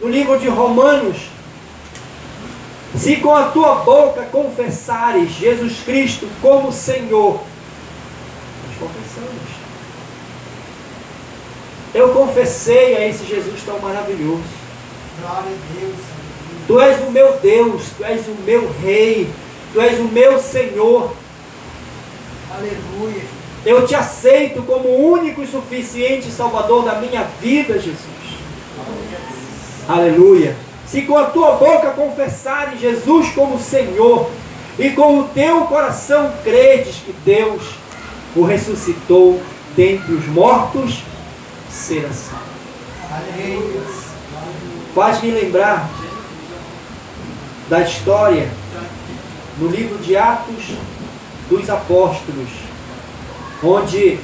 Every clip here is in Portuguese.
no livro de Romanos: se com a tua boca confessares Jesus Cristo como Senhor, nós confessamos. Eu confessei a esse Jesus tão maravilhoso. Glória a Deus. Tu és o meu Deus, Tu és o meu Rei, Tu és o meu Senhor. Aleluia. Eu te aceito como o único e suficiente Salvador da minha vida, Jesus. Aleluia. Se com a tua boca confessares Jesus como Senhor, e com o teu coração credes que Deus o ressuscitou dentre os mortos, será salvo. Aleluia. Faz-me lembrar da história no livro de Atos dos Apóstolos, onde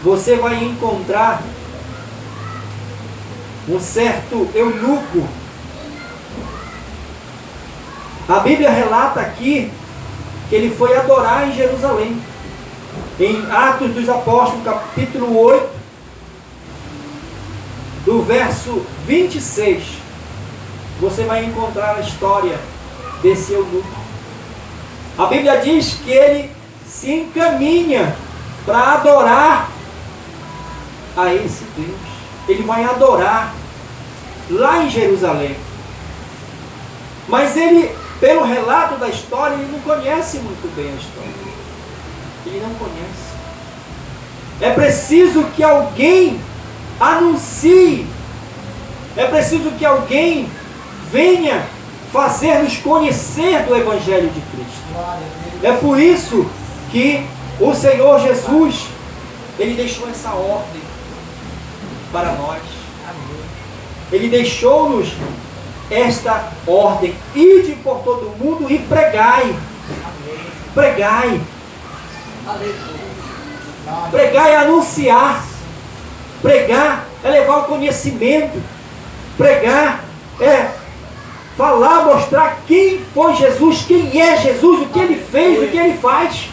você vai encontrar um certo eunuco. A Bíblia relata aqui que ele foi adorar em Jerusalém. Em Atos dos Apóstolos, capítulo 8, do verso 26, você vai encontrar a história desse eunuco. A Bíblia diz que ele se encaminha para adorar a esse Deus. Ele vai adorar lá em Jerusalém. Mas ele, pelo relato da história, ele não conhece muito bem a história. Ele não conhece. É preciso que alguém anuncie. É preciso que alguém venha fazer-nos conhecer do Evangelho de Cristo. É por isso que o Senhor Jesus, Ele deixou essa ordem para nós. Ele deixou-nos esta ordem: ide por todo o mundo e pregai. Pregai. Pregar é anunciar. Pregar é levar o conhecimento. Pregar é falar, mostrar quem foi Jesus, quem é Jesus, o que Ele fez, o que Ele faz.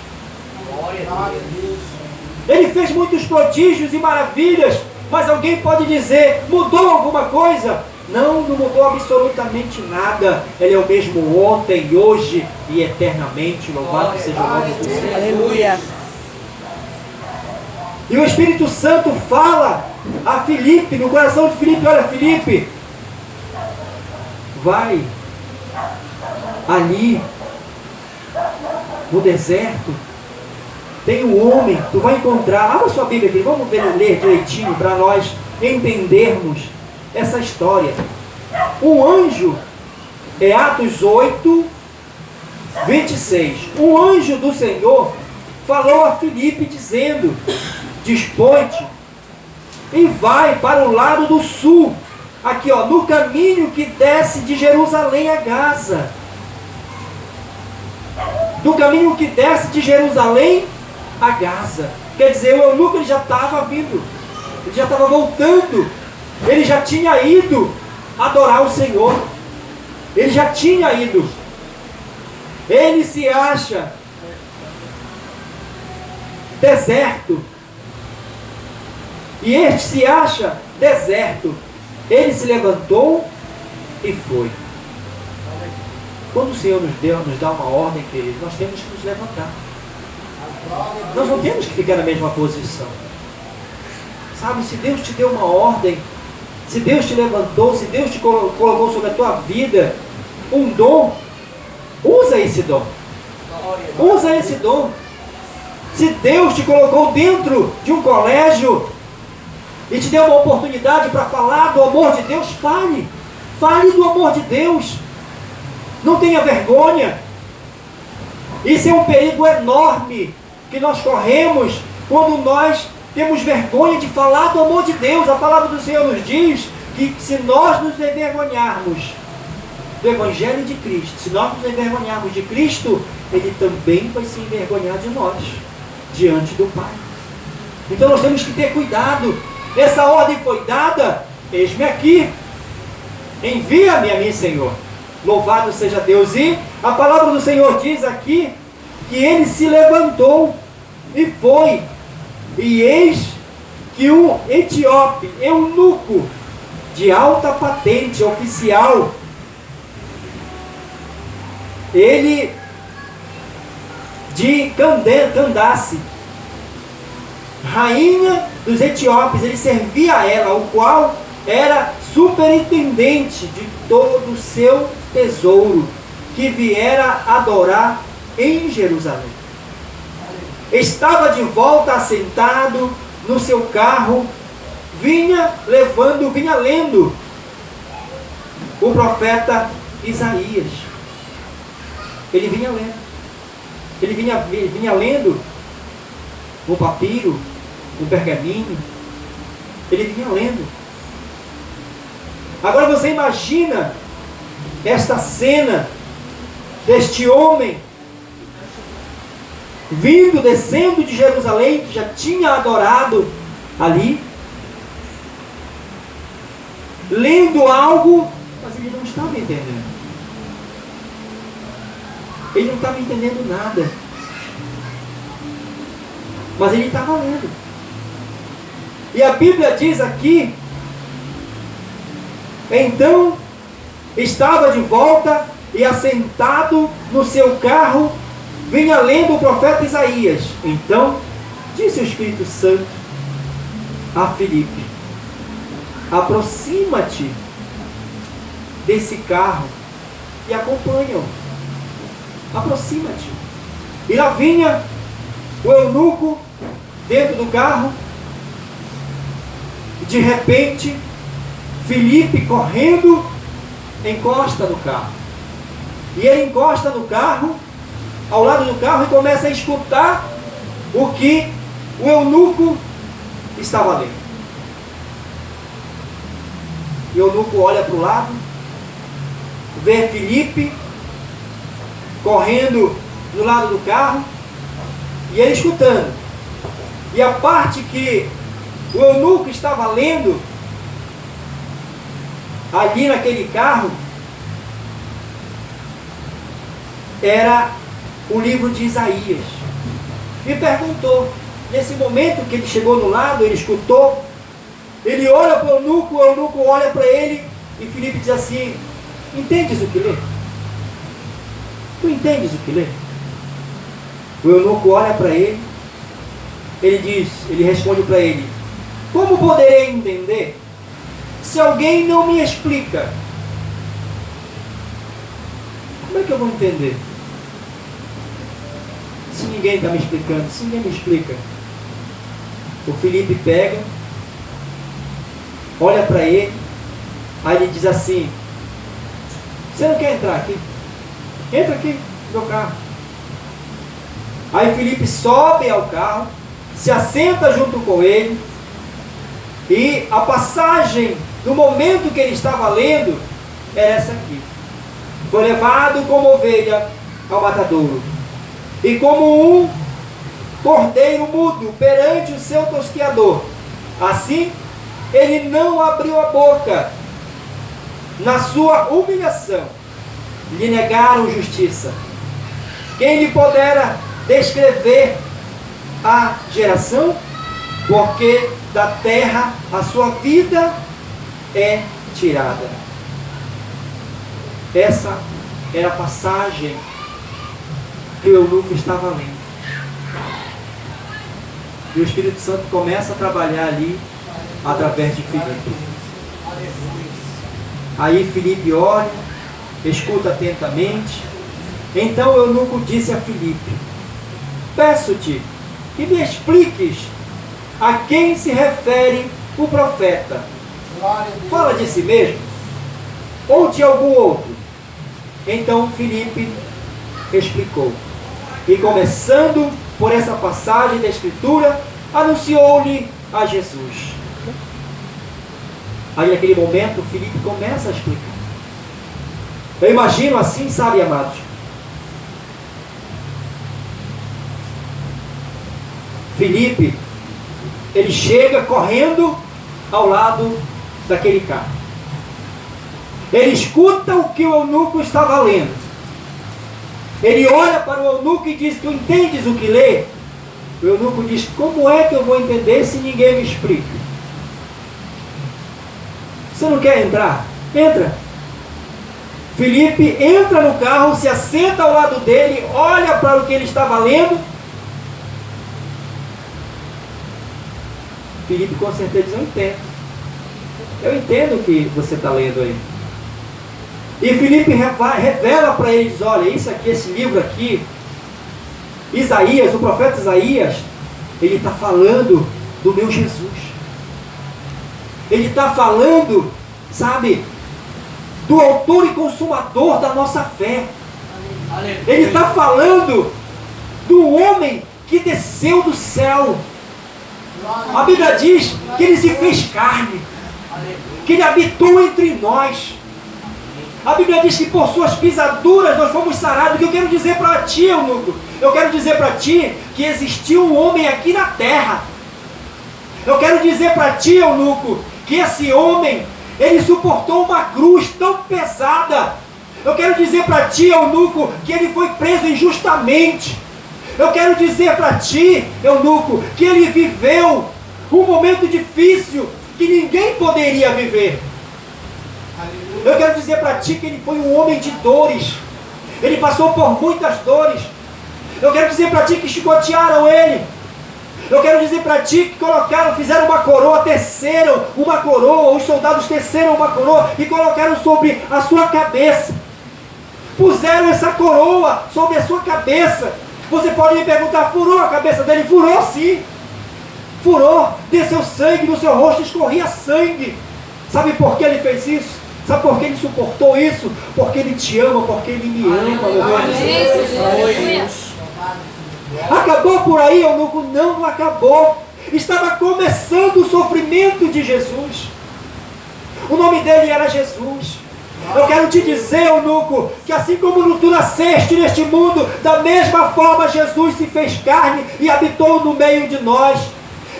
Ele fez muitos prodígios e maravilhas, mas alguém pode dizer: mudou alguma coisa? Não, não mudou absolutamente nada. Ele é o mesmo ontem, hoje e eternamente. Louvado seja o nome do Senhor. Aleluia. E o Espírito Santo fala a Filipe, no coração de Filipe: olha, Filipe, vai ali no deserto, tem um homem, tu vai encontrar. Abra sua Bíblia aqui, vamos ler direitinho para nós entendermos essa história. Um anjo, é Atos 8, 26. Um anjo do Senhor falou a Filipe dizendo: dispõe-te e vai para o lado do sul, aqui ó, no caminho que desce de Jerusalém a Gaza. Do caminho que desce de Jerusalém a Gaza. Quer dizer, o eunuco ele já estava vindo, ele já estava voltando, ele já tinha ido adorar o Senhor, ele já tinha ido. Ele se acha deserto, e este se acha deserto. Ele se levantou e foi. Quando o Senhor nos dá uma ordem, querido, nós temos que nos levantar. Nós não temos que ficar na mesma posição. Sabe, se Deus te deu uma ordem, se Deus te levantou, se Deus te colocou sobre a tua vida um dom, usa esse dom. Usa esse dom. Se Deus te colocou dentro de um colégio e te deu uma oportunidade para falar do amor de Deus, fale. Fale do amor de Deus. Não tenha vergonha. Isso é um perigo enorme que nós corremos quando nós temos vergonha de falar do amor de Deus. A palavra do Senhor nos diz que se nós nos envergonharmos do Evangelho de Cristo, se nós nos envergonharmos de Cristo, Ele também vai se envergonhar de nós, diante do Pai. Então nós temos que ter cuidado. Essa ordem foi dada: eis-me aqui, envia-me a mim, Senhor. Louvado seja Deus. E a palavra do Senhor diz aqui que ele se levantou e foi. E eis que um etíope, eunuco, de alta patente, oficial. Ele de Candace, rainha dos etíopes, ele servia a ela, o qual era superintendente de todo o seu tesouro, que viera adorar em Jerusalém. Estava de volta assentado no seu carro, vinha lendo o profeta Isaías. Ele vinha lendo. Ele vinha lendo um papiro, um pergaminho. Ele vinha lendo. Agora você imagina esta cena deste homem descendo de Jerusalém, que já tinha adorado ali, lendo algo, mas ele não estava entendendo. Ele não estava entendendo nada. Mas ele estava lendo. E a Bíblia diz aqui, então estava de volta e assentado no seu carro, vinha lendo o profeta Isaías. Então disse o Espírito Santo a Filipe: aproxima-te desse carro e acompanha-o. Aproxima-te. E lá vinha o eunuco dentro do carro. De repente, Filipe, correndo, encosta no carro. E ele encosta no carro, ao lado do carro, e começa a escutar o que o eunuco estava lendo. E o eunuco olha para o lado, vê Filipe correndo do lado do carro, e ele escutando. E a parte que o eunuco estava lendo, ali naquele carro, era o livro de Isaías. E perguntou, nesse momento que ele chegou no lado, ele escutou, ele olha para o eunuco olha para ele, e Filipe diz assim: entendes o que lê? Tu entendes o que lê? O eunuco olha para ele, ele responde para ele: como poderei entender se alguém não me explica? Como é que eu vou entender se ninguém está me explicando, se ninguém me explica? O Filipe pega, olha para ele, aí ele diz assim: você não quer entrar aqui? Entra aqui no meu carro. Aí Filipe sobe ao carro, se assenta junto com ele, e a passagem do momento que ele estava lendo era essa aqui: foi levado como ovelha ao matadouro, e como um cordeiro mudo perante o seu tosquiador, assim ele não abriu a boca. Na sua humilhação lhe negaram justiça. Quem lhe pudera descrever a geração? Porque da terra a sua vida é tirada. Essa era a passagem que o eunuco estava lendo. E o Espírito Santo começa a trabalhar ali através de Filipe. Aí Filipe olha, escuta atentamente. Então o eunuco disse a Filipe: peço-te que me expliques a quem se refere o profeta. Fala de si mesmo ou de algum outro? Então Filipe explicou, e começando por essa passagem da Escritura, anunciou-lhe a Jesus. Aí naquele momento Filipe começa a explicar. Eu imagino assim, sabe, amados, Filipe, ele chega correndo ao lado daquele carro. Ele escuta o que o eunuco estava lendo. Ele olha para o eunuco e diz: tu entendes o que lê? O eunuco diz: como é que eu vou entender se ninguém me explica? Você não quer entrar? Entra. Felipe entra no carro, se assenta ao lado dele, olha para o que ele estava lendo. Felipe com certeza diz: eu entendo. Eu entendo o que você está lendo aí. E Felipe revela para eles: olha, isso aqui, esse livro aqui, Isaías, o profeta Isaías, ele está falando do meu Jesus. Ele está falando, sabe, do autor e consumador da nossa fé. Ele está falando do homem que desceu do céu. A Bíblia diz que ele se fez carne, que ele habitou entre nós. A Bíblia diz que por suas pisaduras nós fomos sarados. O que eu quero dizer para ti, eunuco? Eu quero dizer para ti que existiu um homem aqui na terra. Eu quero dizer para ti, eunuco, que esse homem, ele suportou uma cruz tão pesada. Eu quero dizer para ti, eunuco, que ele foi preso injustamente. Eu quero dizer para ti, eunuco, que ele viveu um momento difícil que ninguém poderia viver. Eu quero dizer para ti que ele foi um homem de dores. Ele passou por muitas dores. Eu quero dizer para ti que chicotearam ele. Eu quero dizer para ti que fizeram uma coroa, teceram uma coroa, os soldados teceram uma coroa e colocaram sobre a sua cabeça. Puseram essa coroa sobre a sua cabeça. Você pode me perguntar: furou a cabeça dele? Furou sim. Furou, desceu sangue no seu rosto, escorria sangue. Sabe por que ele fez isso? Sabe por que ele suportou isso? Porque ele te ama, porque ele me ama. Acabou por aí, eunuco? Não acabou. Estava começando o sofrimento de Jesus. O nome dele era Jesus. Eu quero te dizer, eunuco, que assim como tu nasceste neste mundo, da mesma forma Jesus se fez carne e habitou no meio de nós.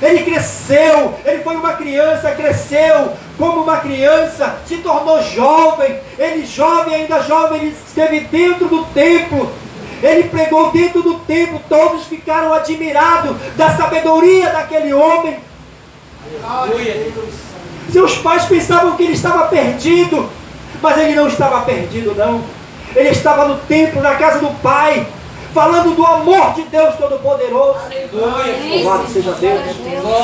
Ele cresceu, ele foi uma criança, cresceu como uma criança, se tornou jovem. Ele jovem, ainda jovem, ele esteve dentro do templo. Ele pregou dentro do templo, todos ficaram admirados da sabedoria daquele homem. Seus pais pensavam que ele estava perdido, mas ele não estava perdido, não. Ele estava no templo, na casa do Pai, falando do amor de Deus Todo-Poderoso. Louvado seja Deus.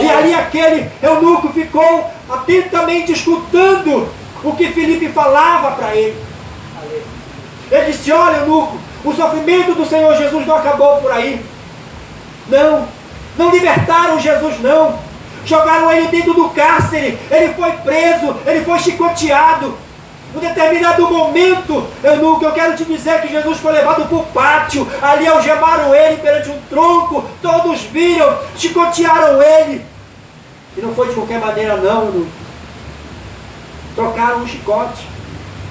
E ali aquele eunuco ficou atentamente escutando o que Felipe falava para ele. Ele disse: olha, eunuco, o sofrimento do Senhor Jesus não acabou por aí. Não libertaram Jesus, não. Jogaram ele dentro do cárcere. Ele foi preso, ele foi chicoteado. Em determinado momento, eunuco, eu quero te dizer que Jesus foi levado para o pátio. Ali algemaram ele perante um tronco. Todos viram, chicotearam ele. E não foi de qualquer maneira, não, eunuco. Trocaram um chicote.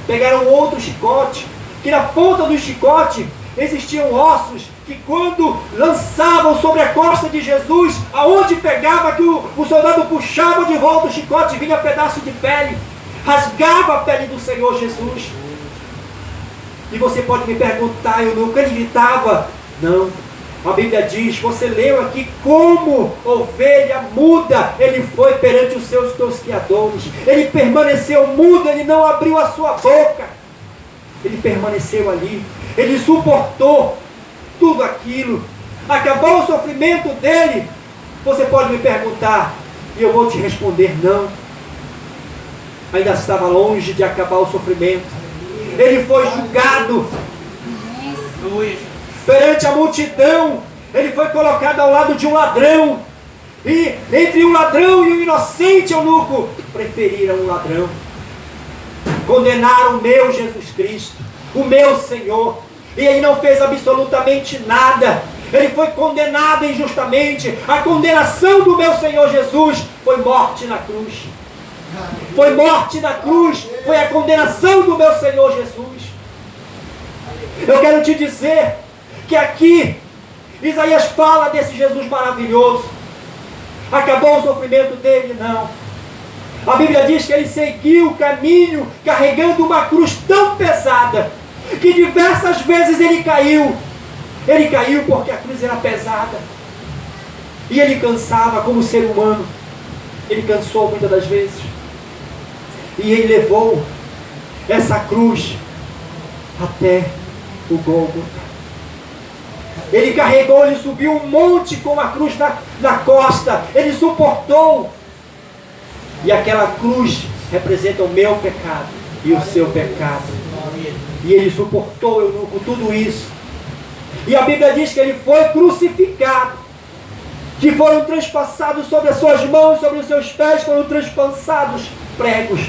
Pegaram outro chicote. Que na ponta do chicote existiam ossos que, quando lançavam sobre a costa de Jesus, aonde pegava, que o soldado puxava de volta o chicote, vinha pedaço de pele, rasgava a pele do Senhor Jesus. E você pode me perguntar: eunuco, ele gritava? Não. A Bíblia diz, você leu aqui, como ovelha muda, ele foi perante os seus tosqueadores. Ele permaneceu mudo, ele não abriu a sua boca. Ele permaneceu ali, ele suportou tudo aquilo. Acabou o sofrimento dele? Você pode me perguntar, e eu vou te responder: não. Ainda estava longe de acabar o sofrimento. Ele foi julgado perante a multidão. Ele foi colocado ao lado de um ladrão. E entre um ladrão e um inocente, eunuco, preferiram um ladrão. Condenaram o meu Jesus Cristo, o meu Senhor, e ele não fez absolutamente nada. Ele foi condenado injustamente. A condenação do meu Senhor Jesus foi morte na cruz. Foi morte na cruz. Foi a condenação do meu Senhor Jesus. Eu quero te dizer que aqui Isaías fala desse Jesus maravilhoso. Acabou o sofrimento dele? Não. A Bíblia diz que ele seguiu o caminho carregando uma cruz tão pesada que diversas vezes ele caiu. Ele caiu porque a cruz era pesada. E ele cansava como ser humano. Ele cansou muitas das vezes. E ele levou essa cruz até o Gólgota. Ele carregou, ele subiu um monte com a cruz na costa. Ele suportou. E aquela cruz representa o meu pecado e o seu pecado. E ele suportou, eunuco, tudo isso. E a Bíblia diz que ele foi crucificado. Que foram transpassados sobre as suas mãos, sobre os seus pés, foram transpassados pregos.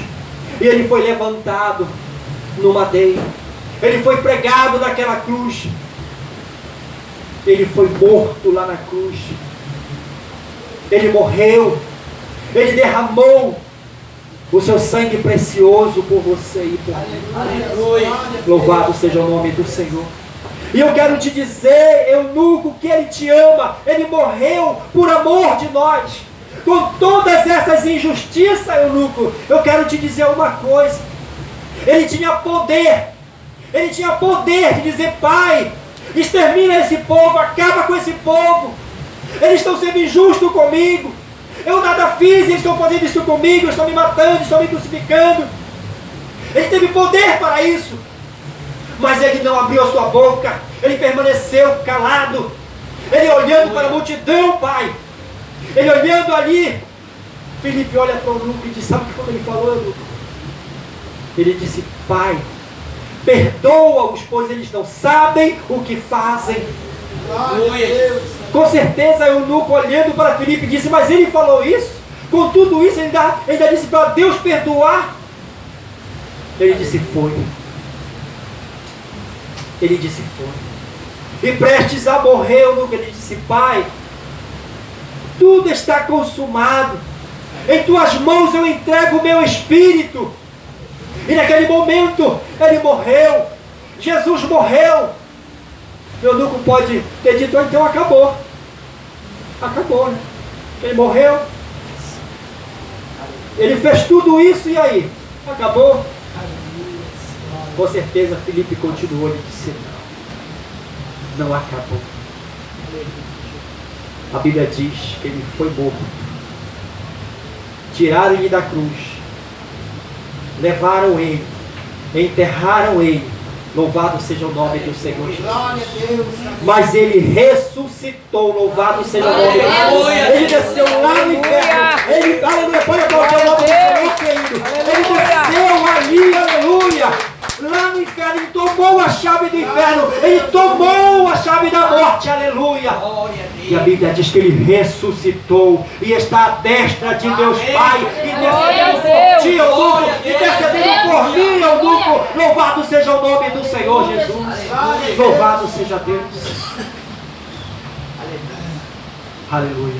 E ele foi levantado no madeiro. Ele foi pregado naquela cruz. Ele foi morto lá na cruz. Ele morreu. Ele derramou o seu sangue precioso por você e por mim. Aleluia. Louvado seja o nome do Senhor. E eu quero te dizer, eunuco, que Ele te ama. Ele morreu por amor de nós. Com todas essas injustiças, eunuco, eu quero te dizer uma coisa. Ele tinha poder. Ele tinha poder de dizer: Pai, extermina esse povo, acaba com esse povo. Eles estão sendo injustos comigo. Eu nada fiz, eles estão fazendo isso comigo, eles estão me matando, estão me crucificando. Ele teve poder para isso. Mas ele não abriu a sua boca. Ele permaneceu calado. Ele olhando para a multidão, Pai. Ele olhando ali. Filipe olha para o eunuco e diz: sabe quando ele falou, eunuco? Ele disse: Pai, perdoa-os, pois eles não sabem o que fazem. Com certeza o eunuco olhando para Filipe disse: mas ele falou isso? Com tudo isso ele ainda disse para Deus perdoar? Ele disse: foi. Ele disse: foi. E prestes a morrer, eunuco, ele disse: Pai, tudo está consumado. Em tuas mãos eu entrego o meu espírito. E naquele momento ele morreu. Jesus morreu. O eunuco pode ter dito: então acabou. Acabou, né? Ele morreu. Ele fez tudo isso e aí? Acabou? Com certeza Filipe continuou e disse: não acabou. A Bíblia diz que ele foi morto. Tiraram-lhe da cruz. Levaram ele. Enterraram ele. Louvado seja o nome do Senhor Jesus. Mas ele ressuscitou. Louvado seja o nome de Deus. Ele desceu lá no inferno. Ele, aleluia, pode aplaudir o nome do Senhor, querido. Ele desceu ali, aleluia. Lá no inferno, ele tomou a chave do inferno. Ele tomou a chave da morte, aleluia. E a Bíblia diz que ele ressuscitou e está à destra de Deus Pai, intercedendo por ti, eunuco, intercedendo por mim, eunuco. Louvado seja o nome do Senhor Jesus. Louvado seja Deus. Aleluia.